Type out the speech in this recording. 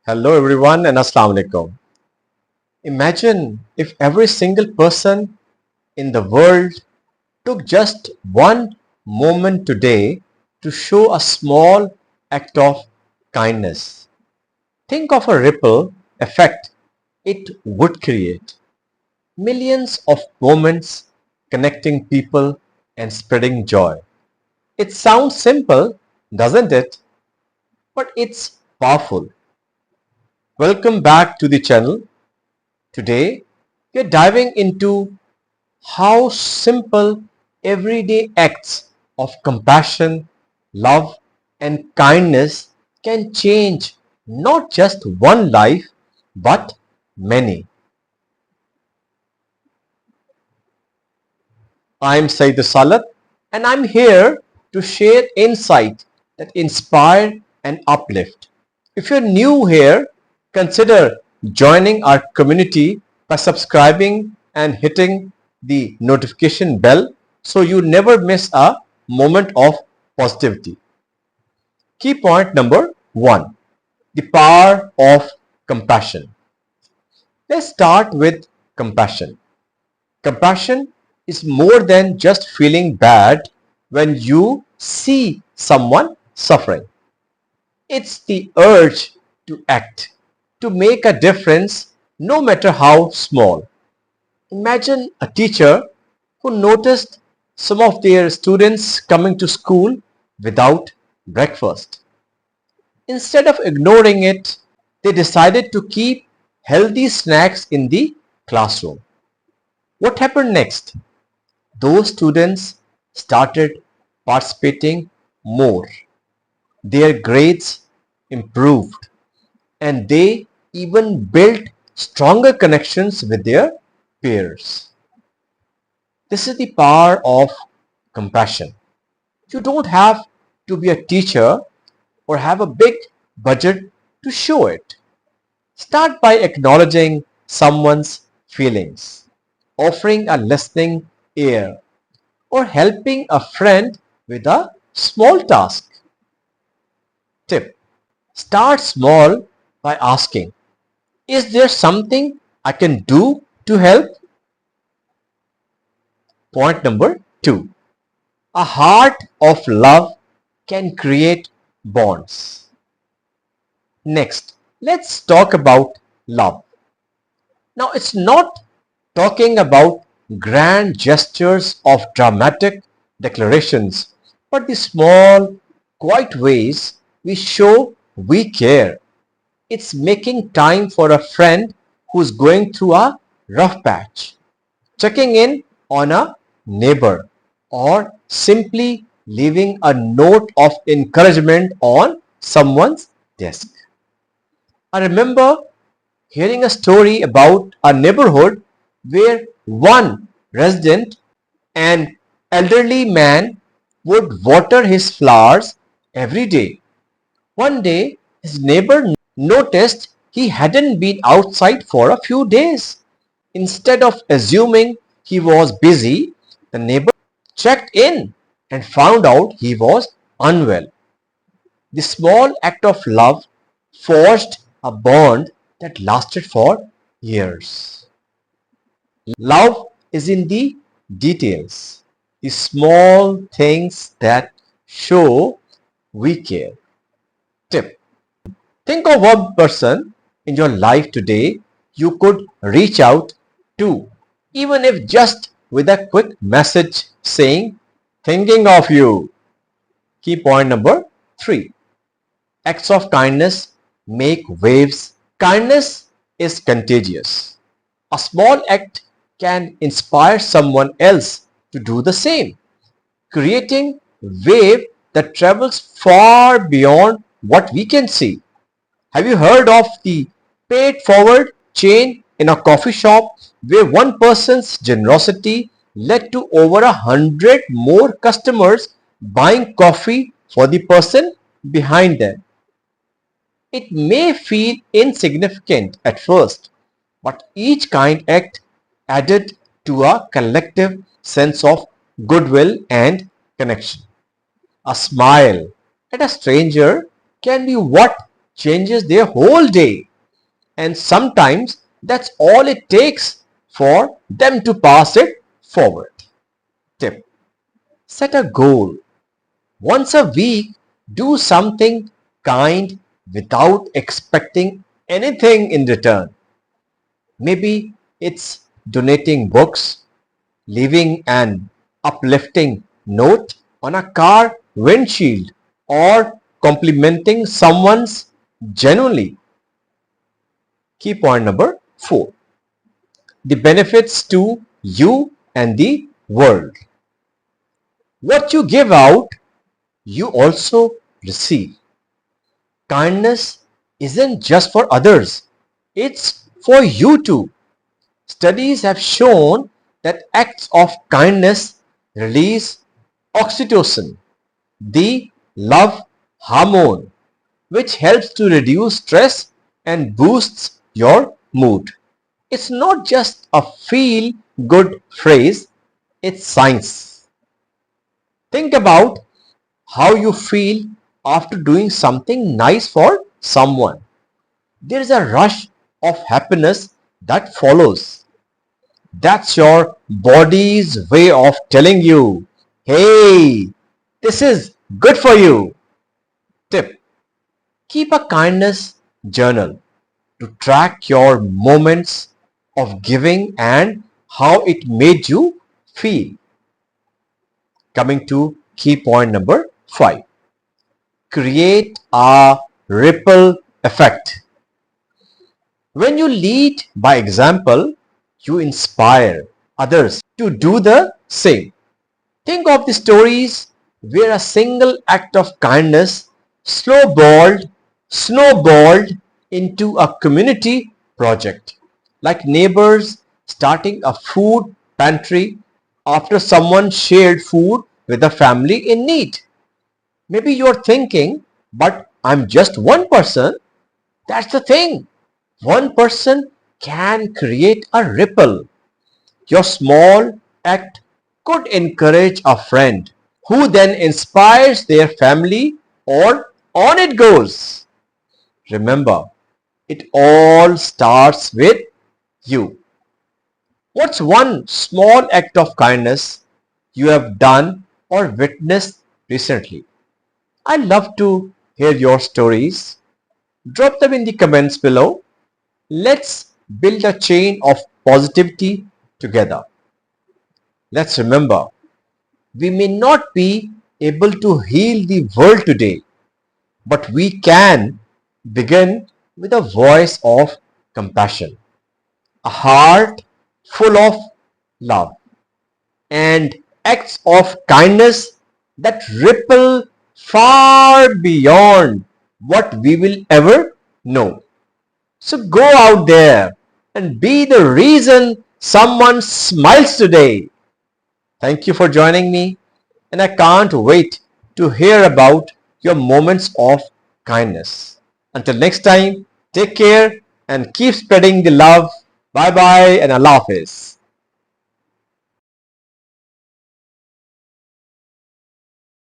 Hello everyone and Assalamu alaikum. Imagine if every single person in the world took just one moment today to show a small act of kindness. Think of a ripple effect it would create. Millions of moments connecting people and spreading joy. It sounds simple, doesn't it? But it's powerful. Welcome back to the channel. Today, we are diving into how simple everyday acts of compassion, love, and kindness can change not just one life but many. I am Saeed Salat and I'm here to share insight that inspire and uplift. If you're new here, consider joining our community by subscribing and hitting the notification bell so you never miss a moment of positivity. Key point number one, the power of compassion. Let's start with compassion. Compassion is more than just feeling bad when you see someone suffering. It's the urge to act, to make a difference no matter how small. Imagine a teacher who noticed some of their students coming to school without breakfast. Instead of ignoring it, they decided to keep healthy snacks in the classroom. What happened next? Those students started participating more. Their grades improved and they even built stronger connections with their peers. This is the power of compassion. You don't have to be a teacher or have a big budget to show it. Start by acknowledging someone's feelings, offering a listening ear, or helping a friend with a small task. Tip: start small by asking, is there something I can do to help? Point number two, a heart of love can create bonds. Next, let's talk about love. Now, it's not talking about grand gestures of dramatic declarations, but the small, quiet ways we show we care. It's making time for a friend who's going through a rough patch, checking in on a neighbor, or simply leaving a note of encouragement on someone's desk. I remember hearing a story about a neighborhood where one resident, an elderly man, would water his flowers every day. One day, his neighbor noticed he hadn't been outside for a few days. Instead of assuming he was busy, the neighbor checked in and found out he was unwell. The small act of love forged a bond that lasted for years. Love is in the details, the small things that show we care. Tip: think of one person in your life today you could reach out to, even if just with a quick message saying, thinking of you. Key point number three, acts of kindness make waves. Kindness is contagious. A small act can inspire someone else to do the same, creating wave that travels far beyond what we can see. Have you heard of the paid forward chain in a coffee shop where one person's generosity led to over 100 more customers buying coffee for the person behind them? It may feel insignificant at first, but each kind act added to a collective sense of goodwill and connection. A smile at a stranger can be what changes their whole day. And sometimes that's all it takes for them to pass it forward. Tip: set a goal. Once a week, do something kind without expecting anything in return. Maybe it's donating books, leaving an uplifting note on a car windshield, or complimenting someone's genuinely. Key point number 4. The benefits to you and the world. What you give out, you also receive. Kindness isn't just for others, it's for you too. Studies have shown that acts of kindness release oxytocin, the love hormone, which helps to reduce stress and boosts your mood. It's not just a feel good phrase, it's science. Think about how you feel after doing something nice for someone. There is a rush of happiness that follows. That's your body's way of telling you, hey, this is good for you. Tip: keep a kindness journal to track your moments of giving and how it made you feel. Coming to key point number 5. Create a ripple effect. When you lead by example, you inspire others to do the same. Think of the stories where a single act of kindness snowballed into a community project, like neighbors starting a food pantry after someone shared food with a family in need. Maybe you're thinking, but I'm just one person. That's the thing. One person can create a ripple. Your small act could encourage a friend who then inspires their family, or on it goes. Remember, it all starts with you. What's one small act of kindness you have done or witnessed recently? I'd love to hear your stories. Drop them in the comments below. Let's build a chain of positivity together. Let's remember, we may not be able to heal the world today, but we can begin with a voice of compassion, a heart full of love, and acts of kindness that ripple far beyond what we will ever know. So go out there and be the reason someone smiles today. Thank you for joining me, and I can't wait to hear about your moments of kindness. Until next time, take care and keep spreading the love. Bye bye and Allah Hafiz.